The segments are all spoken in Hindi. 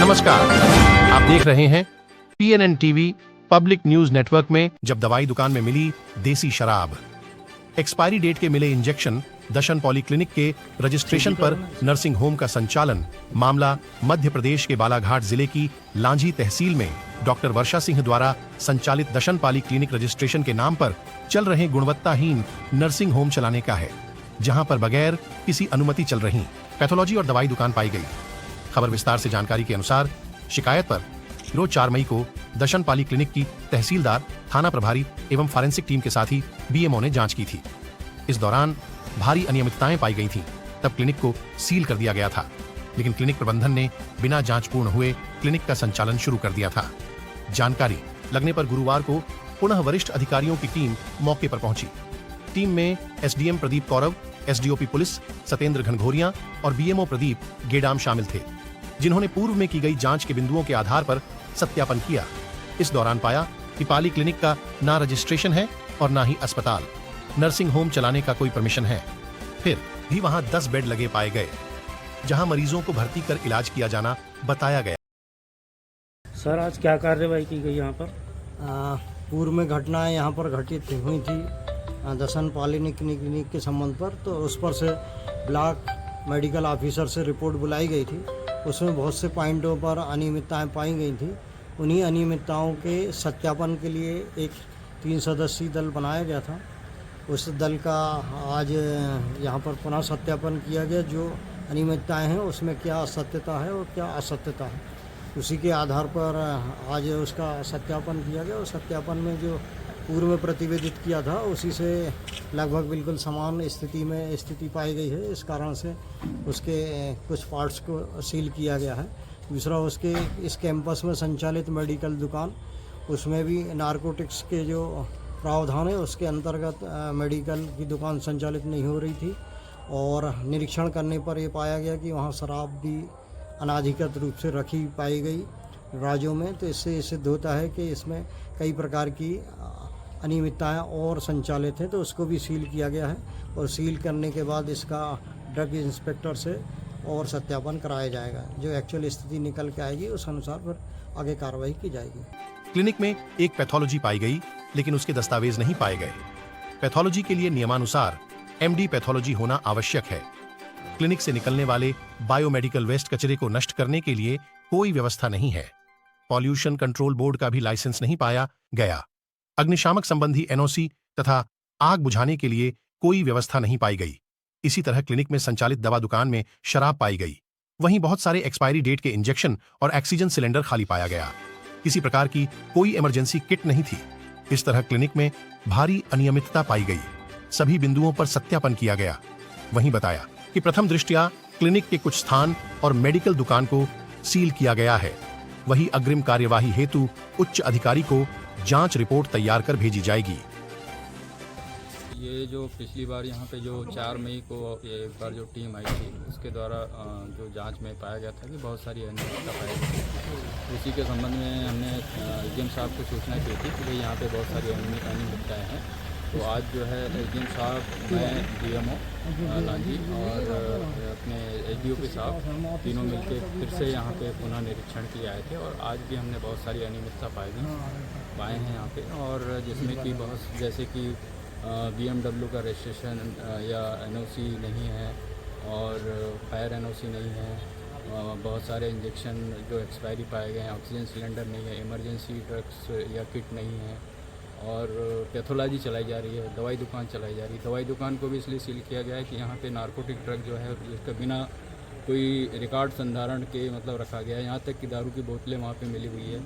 नमस्कार, आप देख रहे हैं PNN TV public news network में। जब दवाई दुकान में मिली देसी शराब, एक्सपायरी डेट के मिले इंजेक्शन, दशन पॉलीक्लिनिक के रजिस्ट्रेशन पर नर्सिंग होम का संचालन। मामला मध्य प्रदेश के बालाघाट जिले की लांजी तहसील में डॉक्टर वर्षा सिंह द्वारा संचालित दशन पॉलीक्लिनिक रजिस्ट्रेशन के नाम पर चल रहे गुणवत्ताहीन नर्सिंग होम चलाने का है, जहां पर बगैर किसी अनुमति चल रही पैथोलॉजी और दवाई दुकान पाई गई। खबर विस्तार से जानकारी के अनुसार शिकायत पर रोज 4 मई को दशन पॉलीक्लिनिक की तहसीलदार, थाना प्रभारी एवं फॉरेंसिक टीम के साथ ही BMO ने जांच की थी। इस दौरान भारी अनियमितताएं पाई गई थीं। तब क्लिनिक को सील कर दिया गया था, लेकिन क्लिनिक प्रबंधन ने बिना जांच पूर्ण हुए क्लिनिक का संचालन शुरू कर दिया था। जानकारी लगने पर गुरुवार को पुनः वरिष्ठ अधिकारियों की टीम मौके पर पहुंची। टीम में SDM Pradeep Kaurav, SDOP police Satendra Ghanghoriya और BMO प्रदीप गेडाम शामिल थे, जिन्होंने पूर्व में की गई जांच के बिंदुओं के आधार पर सत्यापन किया। इस दौरान पाया कि पॉली क्लिनिक का ना रजिस्ट्रेशन है और ना ही अस्पताल, नर्सिंग होम चलाने का कोई परमिशन है। फिर भी वहां 10 बेड लगे पाए गए, जहां मरीजों को भर्ती कर इलाज किया जाना बताया गया। सर, आज क्या कार्रवाई की गई यहाँ पर? पूर्व में घटनाएं यहाँ पर घटित हुई थी दशन पॉलीक्लिनिक के संबंध पर, तो उस पर से ब्लॉक मेडिकल ऑफिसर से रिपोर्ट बुलाई गई थी। उसमें बहुत से पॉइंटों पर अनियमितताएं पाई गई थी। उन्हीं अनियमितताओं के सत्यापन के लिए एक 3 सदस्यीय दल बनाया गया था। उस दल का आज यहाँ पर पुनः सत्यापन किया गया। जो अनियमितताएं हैं उसमें क्या सत्यता है और क्या असत्यता है, उसी के आधार पर आज उसका सत्यापन किया गया। और सत्यापन में जो पूर्व में प्रतिवेदित किया था उसी से लगभग बिल्कुल समान स्थिति पाई गई है। इस कारण से उसके कुछ पार्ट्स को सील किया गया है। दूसरा, उसके इस कैंपस में संचालित मेडिकल दुकान, उसमें भी नारकोटिक्स के जो प्रावधान है उसके अंतर्गत मेडिकल की दुकान संचालित नहीं हो रही थी। और निरीक्षण करने पर यह पाया गया कि वहाँ शराब भी अनाधिकृत रूप से रखी पाई गई राज्यों में। तो इससे सिद्ध होता है कि इसमें कई प्रकार की अनियमितताएं और संचालित हैं, तो उसको भी सील किया गया है। और सील करने के बाद इसका ड्रग इंस्पेक्टर से और सत्यापन कराया जाएगा। जो एक्चुअल स्थिति निकल के आएगी उस अनुसार फिर आगे कार्रवाई की जाएगी। क्लिनिक में एक पैथोलॉजी पाई गई, लेकिन उसके दस्तावेज नहीं पाए गए। पैथोलॉजी के लिए नियमानुसार MD पैथोलॉजी होना आवश्यक है। क्लिनिक से निकलने वाले बायोमेडिकल वेस्ट कचरे को नष्ट करने के लिए कोई व्यवस्था नहीं है। पॉल्यूशन कंट्रोल बोर्ड का भी लाइसेंस नहीं पाया गया। अग्निशामक संबंधी NOC तथा आग बुझाने के लिए कोई व्यवस्था नहीं पाई गई। इसी तरह क्लिनिक में संचालित दवा दुकान में शराब पाई गई। वहीं बहुत सारे एक्सपायरी डेट के इंजेक्शन और ऑक्सीजन सिलेंडर खाली पाया गया। किसी प्रकार की कोई इमरजेंसी किट नहीं थी। इस तरह क्लिनिक में भारी अनियमितता पाई गई। सभी बिंदुओं पर सत्यापन किया गया। वहीं बताया कि प्रथम दृष्टया क्लिनिक के कुछ स्थान और मेडिकल दुकान को सील किया गया है। वही अग्रिम कार्यवाही हेतु उच्च अधिकारी को जांच रिपोर्ट तैयार कर भेजी जाएगी। ये जो पिछली बार यहाँ पे जो 4 मई को एक बार जो टीम आई थी, उसके द्वारा जो जांच में पाया गया था कि बहुत सारी अनियमितता पाई गई थी। उसी के संबंध में हमने SDM साहब को सूचना की थी कि भाई यहाँ पे बहुत सारी अनियमितताएँ हैं। तो आज जो है SDM साहब, मैं BMO लांजी और अपने SDOP साहब तीनों मिलकर फिर से यहाँ पे पुनः निरीक्षण के लिए आए थे। और आज भी हमने बहुत सारी अनियमितता पाए हैं यहाँ पे। और जिसमें कि बहुत जैसे कि BMW का रजिस्ट्रेशन या NOC नहीं है और फायर NOC नहीं है। बहुत सारे इंजेक्शन जो एक्सपायरी पाए गए हैं, ऑक्सीजन सिलेंडर नहीं है, इमरजेंसी ड्रग्स या किट नहीं है। और पैथोलॉजी चलाई जा रही है, दवाई दुकान चलाई जा रही है। दवाई दुकान को भी इसलिए सील किया गया है कि यहाँ पे नारकोटिक ड्रग जो है उसका बिना कोई रिकॉर्ड संधारण के मतलब रखा गया है। यहाँ तक कि दारू की बोतलें वहाँ पे मिली हुई है।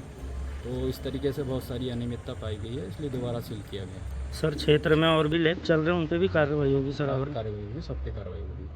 तो इस तरीके से बहुत सारी अनियमितता पाई गई है, इसलिए दोबारा सील किया गया। सर, क्षेत्र में और भी लैब चल रहे हैं, उन पर भी कार्रवाई होगी? सर, और कार्रवाई होगी, सब पे कार्रवाई होगी।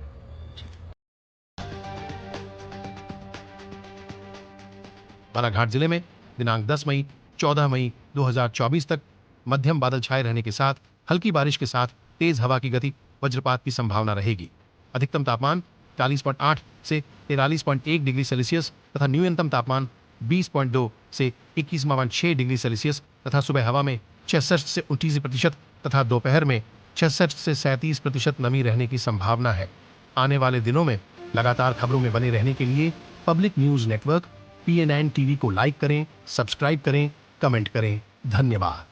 बालाघाट जिले में दिनांक 10 मई 14 मई 2024 तक मध्यम बादल छाए रहने के साथ हल्की बारिश के साथ तेज हवा की गति, वज्रपात की संभावना रहेगी। अधिकतम तापमान 40.8 से 43.1 डिग्री सेल्सियस तथा न्यूनतम तापमान 20.2 से 21.6 डिग्री सेल्सियस तथा सुबह हवा में 66 से 29% तथा दोपहर में 66 से 37% नमी रहने की संभावना है। आने वाले दिनों में लगातार खबरों में बने रहने के लिए public news network PN9 TV को लाइक करें, सब्सक्राइब करें, कमेंट करें। धन्यवाद।